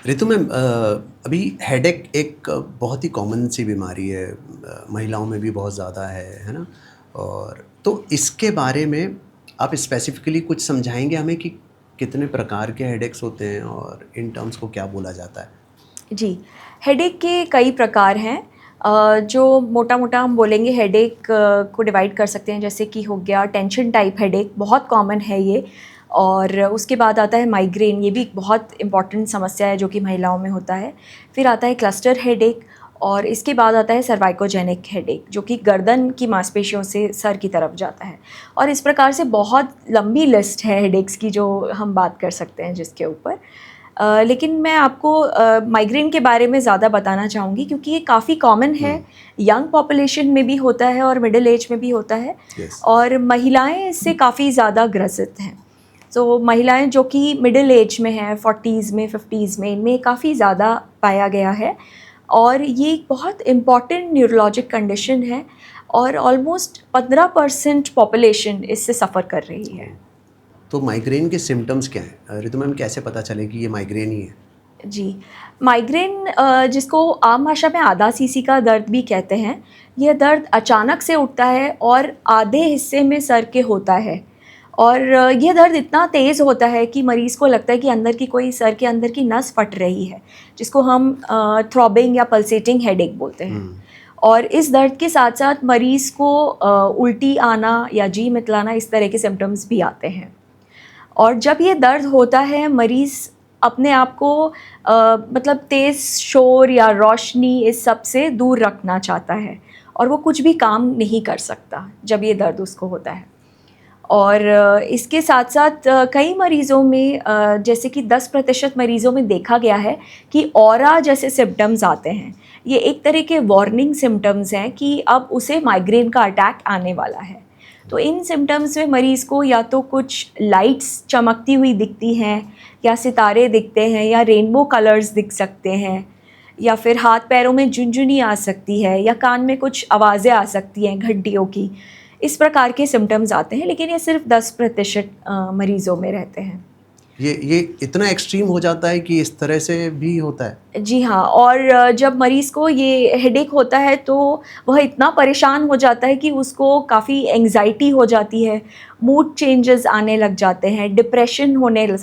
ऋतु ma'am, अभी headache एक बहुत ही कॉमन सी बीमारी है, महिलाओं में भी बहुत ज़्यादा है ना? और तो इसके बारे में आप स्पेसिफिकली कुछ समझाएंगे हमें कि कितने प्रकार के हेडेक्स होते हैं और इन टर्म्स को क्या बोला जाता है? जी, हेडेक के कई प्रकार हैं। जो मोटा-मोटा हम बोलेंगे हेडेक को डिवाइड कर सकते हैं, जैसे कि हो गया टेंशन टाइप हेडेक, बहुत कॉमन है ये। और उसके बाद आता है माइग्रेन, ये भी एक बहुत इम्पॉर्टेंट समस्या है जो कि महिलाओं में होता है। फिर आता है क्लस्टर हेडेक और इसके बाद आता है सर्वाइकोजेनिक हेडेक, जो कि गर्दन की मांसपेशियों से सर की तरफ जाता है। और इस प्रकार से बहुत लंबी लिस्ट है हेडेक्स की जो हम बात कर सकते हैं जिसके ऊपर। लेकिन मैं आपको माइग्रेन के बारे में ज़्यादा बताना चाहूँगी क्योंकि ये काफ़ी कॉमन है। यंग पॉपुलेशन में भी होता है और मिडिल एज में भी होता है। यस। और महिलाएं इससे काफ़ी ज़्यादा ग्रसित हैं। तो महिलाएं जो कि मिडिल एज में हैं, 40s में, 50s में, इनमें काफ़ी ज़्यादा पाया गया है। और ये एक बहुत इम्पॉर्टेंट न्यूरोलॉजिक कंडीशन है और ऑलमोस्ट 15% पॉपुलेशन इससे सफ़र कर रही है। तो माइग्रेन के सिम्टम्स क्या हैं ऋतु मैम? कैसे पता चले कि ये माइग्रेन ही है? जी, माइग्रेन जिसको आम भाषा में आधा सीसी का दर्द भी कहते हैं, यह दर्द अचानक से उठता है और आधे हिस्से में सर के होता है। और यह दर्द इतना तेज़ होता है कि मरीज़ को लगता है कि अंदर की कोई सर के अंदर की नस फट रही है, जिसको हम थ्रॉबिंग या पल्सेटिंग हेडेक बोलते हैं। और इस दर्द के साथ-साथ मरीज़ को उल्टी आना या जी मितलाना, इस तरह के सिम्पटम्स भी आते हैं। और जब ये दर्द होता है, मरीज़ अपने आप को मतलब तेज़ शोर या रोशनी इस सब से दूर रखना चाहता है और वो कुछ भी काम नहीं कर सकता जब ये दर्द उसको होता है। और इसके साथ-साथ कई मरीज़ों में जैसे कि 10% मरीज़ों में देखा गया है कि ऑरा जैसे सिम्पटम्स आते हैं। ये एक तरह के वार्निंग सिम्पटम्स हैं कि अब उसे माइग्रेन का अटैक आने वाला है। तो इन सिम्पटम्स में मरीज़ को या तो कुछ लाइट्स चमकती हुई दिखती हैं या सितारे दिखते हैं या रेनबो कलर्स दिख सकते हैं या फिर हाथ पैरों में झुनझुनी आ सकती है या कान में कुछ आवाज़ें आ सकती हैं घंटियों की। इस प्रकार के सिम्पटम्स आते हैं, लेकिन ये सिर्फ 10% मरीज़ों में रहते हैं। ये इतना एक्सट्रीम हो जाता है कि इस तरह से भी होता है? जी हाँ, और जब मरीज़ को ये हेडेक होता है तो वह इतना परेशान हो जाता है कि उसको काफ़ी एंग्ज़ायटी हो जाती है, मूड चेंजेस आने लग जाते हैं, डिप्रेशन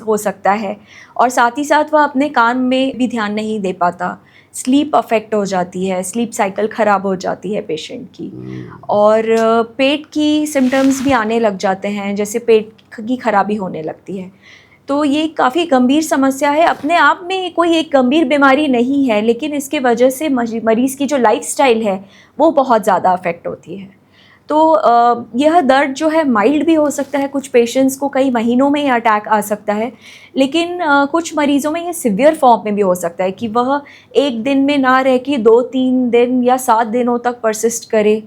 हो सकता है और साथ ही साथ वह अपने काम में भी ध्यान नहीं दे पाता। स्लीप अफ़ेक्ट हो जाती है, स्लीप साइकिल ख़राब हो जाती है पेशेंट की। और पेट की सिम्पटम्स भी आने लग जाते हैं, जैसे पेट की खराबी होने लगती है। तो ये काफ़ी गंभीर समस्या है। अपने आप में कोई एक गंभीर बीमारी नहीं है, लेकिन इसके वजह से मरीज़ की जो लाइफ़स्टाइल है, वो बहुत ज़्यादा अफ़ेक्ट होती है। तो यह दर्द जो है माइल्ड भी हो सकता है, कुछ पेशेंट्स को कई महीनों में ये अटैक आ सकता है, लेकिन कुछ मरीज़ों में ये सिवियर फॉर्म में भी हो सकता है कि वह 1 दिन में ना रह के 2-3 दिन या 7 दिनों तक परसिस्ट करे।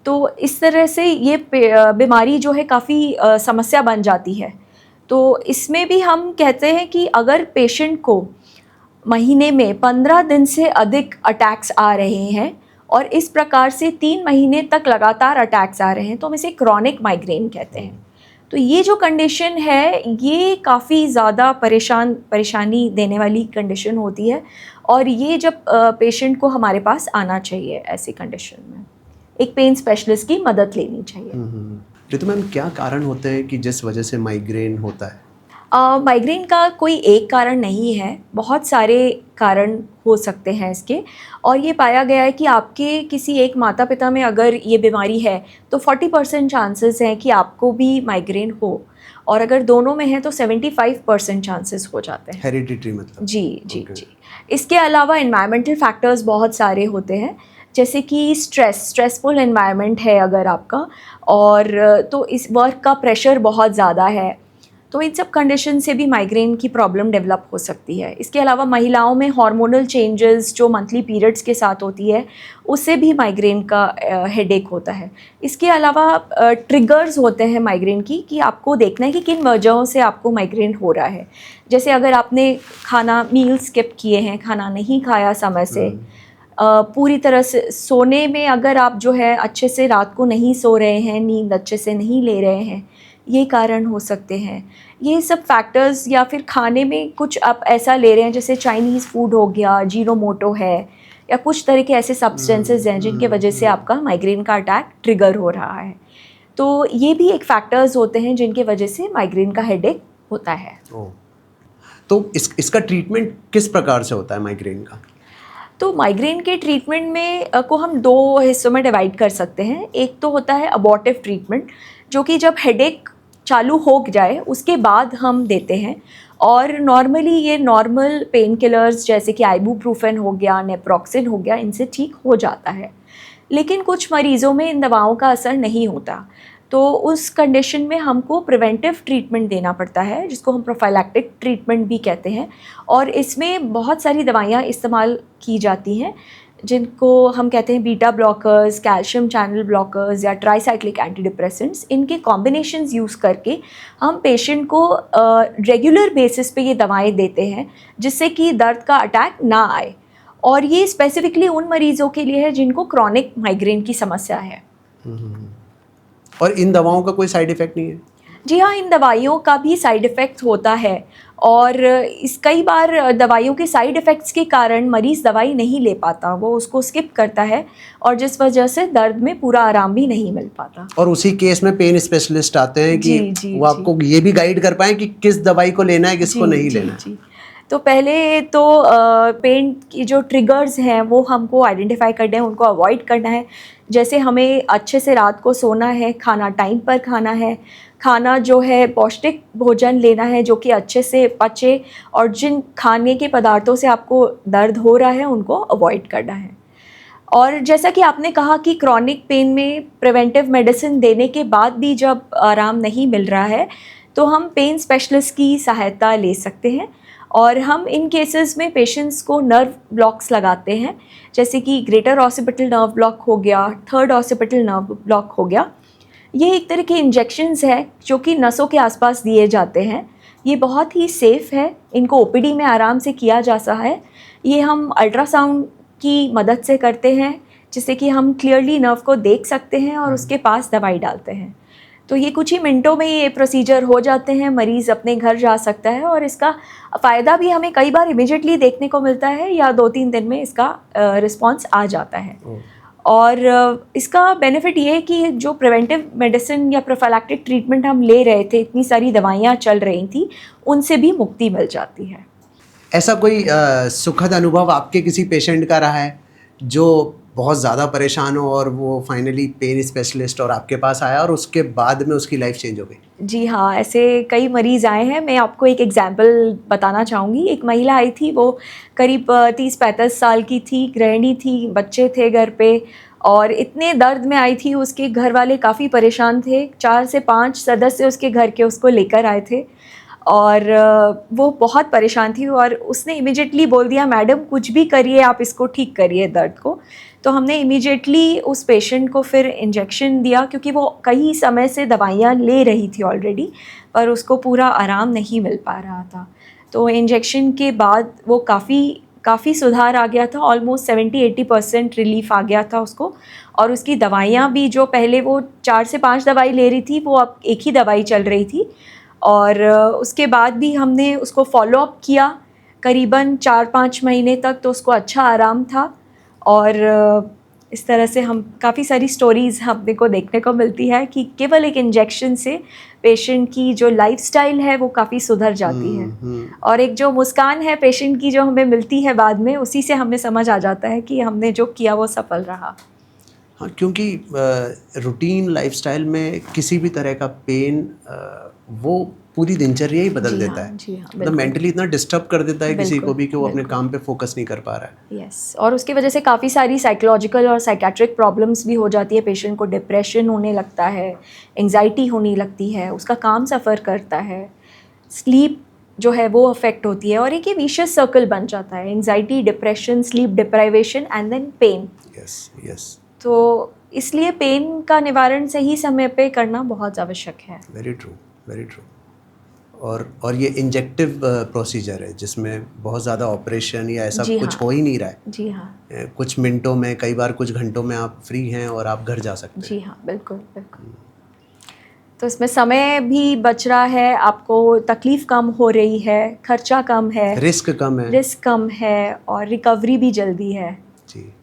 तो इस तरह से ये बीमारी जो है काफ़ी समस्या बन जाती है। तो इसमें भी हम कहते हैं कि अगर पेशेंट को महीने में 15 दिन से अधिक अटैक्स आ रहे हैं और इस प्रकार से 3 महीने तक लगातार अटैक्स आ रहे हैं, तो हम इसे क्रॉनिक माइग्रेन कहते हैं। तो ये जो कंडीशन है, ये काफ़ी ज़्यादा परेशानी देने वाली कंडीशन होती है और ये जब पेशेंट को हमारे पास आना चाहिए ऐसी कंडीशन में। एक पेन स्पेशलिस्ट की मदद लेनी चाहिए। ऋतु मैम, क्या कारण होते हैं कि जिस वजह से माइग्रेन होता है? माइग्रेन का कोई एक कारण नहीं है, बहुत सारे कारण हो सकते हैं इसके। और ये पाया गया है कि आपके किसी एक माता-पिता में अगर ये बीमारी है, तो 40% चांसेस हैं कि आपको भी माइग्रेन हो और अगर दोनों में है तो 75% चांसेस हो जाते हैं। हेरिडिटरी मतलब? जी, जी, ओके। जी। इसके अलावा एनवायरमेंटल फैक्टर्स बहुत सारे होते हैं, जैसे कि स्ट्रेसफुल एनवायरनमेंट है अगर आपका और तो इस वर्क का प्रेशर बहुत ज़्यादा है, तो इन सब कंडीशन से भी माइग्रेन की प्रॉब्लम डेवलप हो सकती है। इसके अलावा महिलाओं में हार्मोनल चेंजेस जो मंथली पीरियड्स के साथ होती है, उससे भी माइग्रेन का हेडेक होता है। इसके अलावा ट्रिगर्स होते हैं माइग्रेन की कि आपको देखना है कि किन वजहों से आपको माइग्रेन हो रहा है। जैसे अगर आपने मील स्किप किए हैं, खाना नहीं खाया समय से, पूरी तरह से सोने में अगर आप जो है अच्छे से रात को नहीं सो रहे हैं, नींद अच्छे से नहीं ले रहे हैं, ये कारण हो सकते हैं। ये सब फैक्टर्स, या फिर खाने में कुछ आप ऐसा ले रहे हैं जैसे चाइनीज़ फूड हो गया, जीनोमोटो है, या कुछ तरह के ऐसे सब्सटेंसेस हैं जिनके वजह से आपका माइग्रेन का अटैक ट्रिगर हो रहा है। तो ये भी एक फैक्टर्स होते हैं जिनके वजह से माइग्रेन का हेडेक होता है। तो इसका ट्रीटमेंट किस प्रकार से होता है माइग्रेन का? तो माइग्रेन के ट्रीटमेंट में को हम दो हिस्सों में डिवाइड कर सकते हैं। एक तो होता है अबॉर्टिव ट्रीटमेंट, जो कि जब हेडेक चालू हो जाए उसके बाद हम देते हैं, और नॉर्मली ये नॉर्मल पेन किलर्स जैसे कि आइबुप्रोफेन हो गया, नेप्रोक्सिन हो गया, इनसे ठीक हो जाता है। लेकिन कुछ मरीज़ों में इन दवाओं का असर नहीं होता, तो उस कंडीशन में हमको प्रिवेंटिव ट्रीटमेंट देना पड़ता है, जिसको हम प्रोफाइलैक्टिक ट्रीटमेंट भी कहते हैं। और इसमें बहुत सारी दवाइयाँ इस्तेमाल की जाती हैं जिनको हम कहते हैं beta blockers, calcium channel blockers या ट्राईसाइक्लिक एंटी डिप्रेसेंट्स। इनके कॉम्बिनेशंस यूज़ करके हम पेशेंट को रेगुलर बेसिस पे ये दवाएं देते हैं, जिससे कि दर्द का अटैक ना आए। और ये स्पेसिफिकली उन मरीज़ों के लिए है जिनको क्रॉनिक माइग्रेन की समस्या है। और इन दवाओं का कोई साइड इफ़ेक्ट नहीं है? जी हाँ, इन दवाइयों का भी साइड इफ़ेक्ट होता है, और इस कई बार दवाइयों के साइड इफ़ेक्ट्स के कारण मरीज़ दवाई नहीं ले पाता, वो उसको स्किप करता है, और जिस वजह से दर्द में पूरा आराम भी नहीं मिल पाता। और उसी केस में पेन स्पेशलिस्ट आते हैं कि वो आपको ये भी गाइड कर पाएँ कि किस दवाई को लेना है, किसको नहीं लेना है। तो पहले तो पेन की जो ट्रिगर्स हैं वो हमको आइडेंटिफाई करने हैं, उनको अवॉइड करना है। जैसे हमें अच्छे से रात को सोना है, खाना टाइम पर खाना है, खाना जो है पौष्टिक भोजन लेना है जो कि अच्छे से पचे, और जिन खाने के पदार्थों से आपको दर्द हो रहा है उनको अवॉइड करना है। और जैसा कि आपने कहा कि क्रॉनिक पेन में प्रिवेंटिव मेडिसिन देने के बाद भी जब आराम नहीं मिल रहा है, तो हम पेन स्पेशलिस्ट की सहायता ले सकते हैं, और हम इन केसेस में पेशेंट्स को नर्व ब्लॉक्स लगाते हैं, जैसे कि ग्रेटर ऑसिपिटल नर्व ब्लॉक हो गया, थर्ड ऑसिपिटल नर्व ब्लॉक हो गया। ये एक तरह के इंजेक्शंस है जो कि नसों के आसपास दिए जाते हैं। ये बहुत ही सेफ़ है, इनको ओपीडी में आराम से किया जा सकता है। ये हम अल्ट्रासाउंड की मदद से करते हैं, जिससे कि हम क्लियरली नर्व को देख सकते हैं और उसके पास दवाई डालते हैं। तो ये कुछ ही मिनटों में ये प्रोसीजर हो जाते हैं, मरीज़ अपने घर जा सकता है, और इसका फ़ायदा भी हमें कई बार इमीडिएटली देखने को मिलता है, या 2-3 दिन में इसका रिस्पॉन्स आ जाता है। और इसका बेनिफिट ये है कि जो प्रिवेंटिव मेडिसिन या प्रोफाइलैक्टिक ट्रीटमेंट हम ले रहे थे, इतनी सारी दवाइयाँ चल रही थी, उनसे भी मुक्ति मिल जाती है। ऐसा कोई सुखद अनुभव आपके किसी पेशेंट का रहा है जो बहुत ज़्यादा परेशान हो और वो फाइनली पेन स्पेशलिस्ट और आपके पास आया और उसके बाद में उसकी लाइफ चेंज हो गई? जी हाँ, ऐसे कई मरीज़ आए हैं। मैं आपको एक एग्जांपल बताना चाहूँगी। एक महिला आई थी, वो करीब 30-35 साल की थी, गृहिणी थी, बच्चे थे घर पे, और इतने दर्द में आई थी। उसके घर वाले काफ़ी परेशान थे। 4 से 5 सदस्य उसके घर के उसको लेकर आए थे, और वो बहुत परेशान थी, और उसने इमीडिएटली बोल दिया, मैडम कुछ भी करिए, आप इसको ठीक करिए दर्द को। तो हमने इमीडिएटली उस पेशेंट को फिर इंजेक्शन दिया, क्योंकि वो कई समय से दवाइयाँ ले रही थी ऑलरेडी, पर उसको पूरा आराम नहीं मिल पा रहा था। तो इंजेक्शन के बाद वो काफ़ी सुधार आ गया था, ऑलमोस्ट 70-80% रिलीफ आ गया था उसको। और उसकी दवाइयाँ भी, जो पहले वो 4 से 5 दवाई ले रही थी, वो अब एक ही दवाई चल रही थी। और उसके बाद भी हमने उसको फॉलोअप किया करीबन 4-5 महीने तक, तो उसको अच्छा आराम था। और इस तरह से हम काफ़ी सारी स्टोरीज़ हमने को देखने को मिलती है कि केवल एक इंजेक्शन से पेशेंट की जो लाइफस्टाइल है वो काफ़ी सुधर जाती है। और एक जो मुस्कान है पेशेंट की जो हमें मिलती है बाद में, उसी से हमें समझ आ जाता है कि हमने जो किया वो सफल रहा। हाँ, क्योंकि रूटीन लाइफस्टाइल में किसी भी तरह का पेन वो पूरी दिनचर्या ही बदल देता है। जी हाँ, मतलब मेंटली इतना डिस्टर्ब कर देता है किसी को भी कि वो अपने काम पे फोकस नहीं कर पा रहा है। यस, और उसकी वजह से काफ़ी सारी साइकोलॉजिकल और साइकेट्रिक प्रॉब्लम्स भी हो जाती है। पेशेंट को डिप्रेशन होने लगता है, एंजाइटी होने लगती है, उसका काम सफ़र करता है, स्लीप जो है वो अफेक्ट होती है, और एक ये विशियस सर्कल बन जाता है, anxiety, depression, sleep deprivation and then pain. Yes. तो इसलिए पेन का निवारण सही समय पे करना बहुत आवश्यक है। Very true. और ये इंजेक्टिव प्रोसीजर है जिसमें बहुत ज़्यादा ऑपरेशन या ऐसा कुछ हो ही नहीं रहा है। जी हाँ, कुछ मिनटों में, कई बार कुछ घंटों में आप फ्री हैं और आप घर जा सकते हैं। जी हाँ, बिल्कुल। तो इसमें समय भी बच रहा है, आपको तकलीफ़ कम हो रही है, खर्चा कम है, रिस्क कम है। रिस्क कम है और रिकवरी भी जल्दी है। जी।